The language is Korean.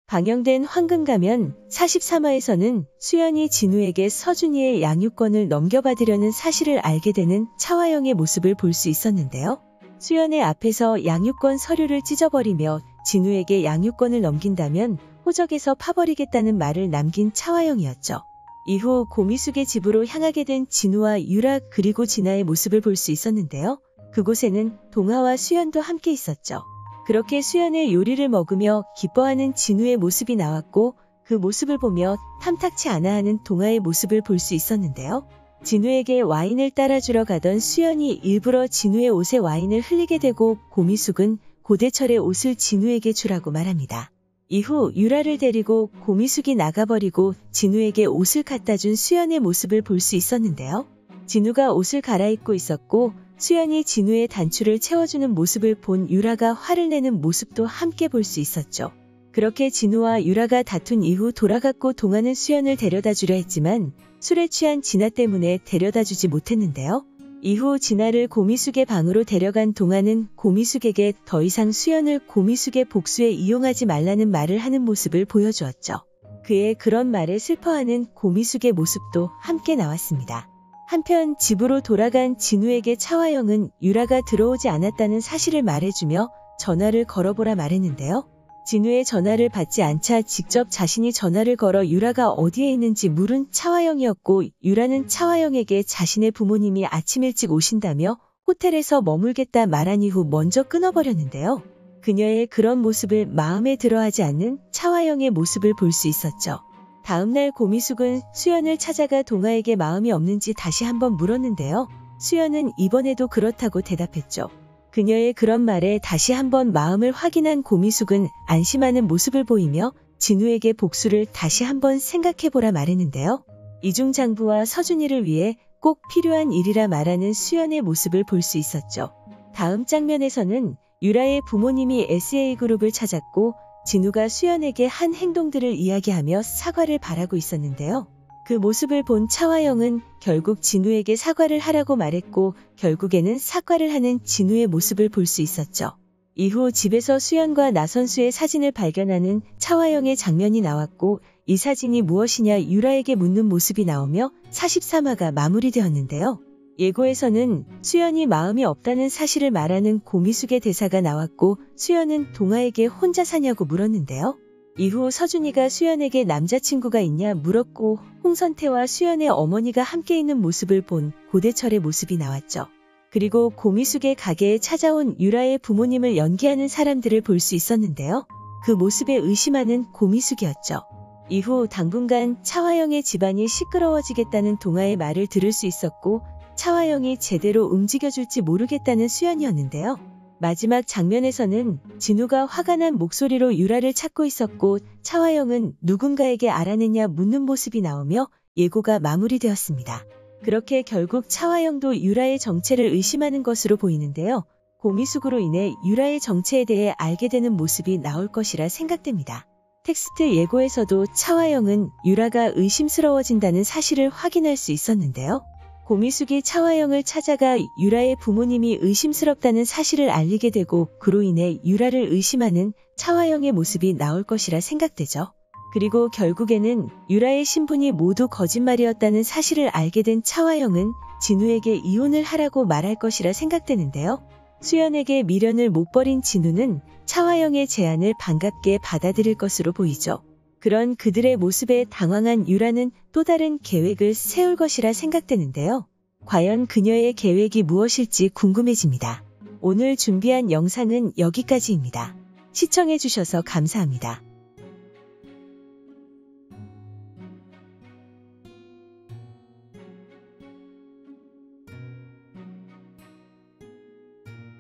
방영된 황금가면 43화에서는 수연이 진우에게 서준이의 양육권을 넘겨받으려는 사실을 알게 되는 차화영의 모습을 볼 수 있었는데요. 수연의 앞에서 양육권 서류를 찢어버리며 진우에게 양육권을 넘긴다면 호적에서 파버리겠다는 말을 남긴 차화영이었죠. 이후 고미숙의 집으로 향하게 된 진우와 유라 그리고 진아의 모습을 볼 수 있었는데요. 그곳에는 동아와 수연도 함께 있었죠. 그렇게 수연의 요리를 먹으며 기뻐하는 진우의 모습이 나왔고 그 모습을 보며 탐탁치 않아 하는 동아의 모습을 볼 수 있었는데요. 진우에게 와인을 따라주러 가던 수연이 일부러 진우의 옷에 와인을 흘리게 되고 고미숙은 고대철의 옷을 진우에게 주라고 말합니다. 이후 유라를 데리고 고미숙이 나가버리고 진우에게 옷을 갖다 준 수연의 모습을 볼 수 있었는데요. 진우가 옷을 갈아입고 있었고 수연이 진우의 단추를 채워주는 모습을 본 유라가 화를 내는 모습도 함께 볼 수 있었죠. 그렇게 진우와 유라가 다툰 이후 돌아갔고 동아는 수연을 데려다 주려 했지만 술에 취한 진아 때문에 데려다 주지 못했는데요. 이후 진아를 고미숙의 방으로 데려간 동아는 고미숙에게 더 이상 수연을 고미숙의 복수에 이용하지 말라는 말을 하는 모습을 보여주었죠. 그의 그런 말에 슬퍼하는 고미숙의 모습도 함께 나왔습니다. 한편 집으로 돌아간 진우에게 차화영은 유라가 들어오지 않았다는 사실을 말해주며 전화를 걸어보라 말했는데요. 진우의 전화를 받지 않자 직접 자신이 전화를 걸어 유라가 어디에 있는지 물은 차화영이었고 유라는 차화영에게 자신의 부모님이 아침 일찍 오신다며 호텔에서 머물겠다 말한 이후 먼저 끊어버렸는데요. 그녀의 그런 모습을 마음에 들어하지 않는 차화영의 모습을 볼 수 있었죠. 다음날 고미숙은 수연을 찾아가 동아에게 마음이 없는지 다시 한번 물었는데요. 수연은 이번에도 그렇다고 대답했죠. 그녀의 그런 말에 다시 한번 마음을 확인한 고미숙은 안심하는 모습을 보이며 진우에게 복수를 다시 한번 생각해보라 말했는데요. 이중장부와 서준이를 위해 꼭 필요한 일이라 말하는 수연의 모습을 볼 수 있었죠. 다음 장면에서는 유라의 부모님이 SA그룹을 찾았고 진우가 수연에게 한 행동들을 이야기하며 사과를 바라고 있었는데요. 그 모습을 본 차화영은 결국 진우에게 사과를 하라고 말했고 결국에는 사과를 하는 진우의 모습을 볼 수 있었죠. 이후 집에서 수연과 나선수의 사진을 발견하는 차화영의 장면이 나왔고 이 사진이 무엇이냐 유라에게 묻는 모습이 나오며 43화가 마무리되었는데요. 예고에서는 수연이 마음이 없다는 사실을 말하는 고미숙의 대사가 나왔고 수연은 동아에게 혼자 사냐고 물었는데요. 이후 서준이가 수연에게 남자친구가 있냐 물었고 홍선태와 수연의 어머니가 함께 있는 모습을 본 고대철의 모습이 나왔죠. 그리고 고미숙의 가게에 찾아온 유라의 부모님을 연기하는 사람들을 볼 수 있었는데요. 그 모습에 의심하는 고미숙이었죠. 이후 당분간 차화영의 집안이 시끄러워지겠다는 동아의 말을 들을 수 있었고 차화영이 제대로 움직여줄지 모르겠다는 수연이었는데요. 마지막 장면에서는 진우가 화가 난 목소리로 유라를 찾고 있었고 차화영은 누군가에게 알아냈냐 묻는 모습이 나오며 예고가 마무리되었습니다. 그렇게 결국 차화영도 유라의 정체를 의심하는 것으로 보이는데요. 고미숙으로 인해 유라의 정체에 대해 알게 되는 모습이 나올 것이라 생각됩니다. 텍스트 예고에서도 차화영은 유라가 의심스러워진다는 사실을 확인할 수 있었는데요. 고미숙이 차화영을 찾아가 유라의 부모님이 의심스럽다는 사실을 알리게 되고 그로 인해 유라를 의심하는 차화영의 모습이 나올 것이라 생각되죠. 그리고 결국에는 유라의 신분이 모두 거짓말이었다는 사실을 알게 된 차화영은 진우에게 이혼을 하라고 말할 것이라 생각되는데요. 수연에게 미련을 못 버린 진우는 차화영의 제안을 반갑게 받아들일 것으로 보이죠. 그런 그들의 모습에 당황한 유라는 또 다른 계획을 세울 것이라 생각되는데요. 과연 그녀의 계획이 무엇일지 궁금해집니다. 오늘 준비한 영상은 여기까지입니다. 시청해주셔서 감사합니다.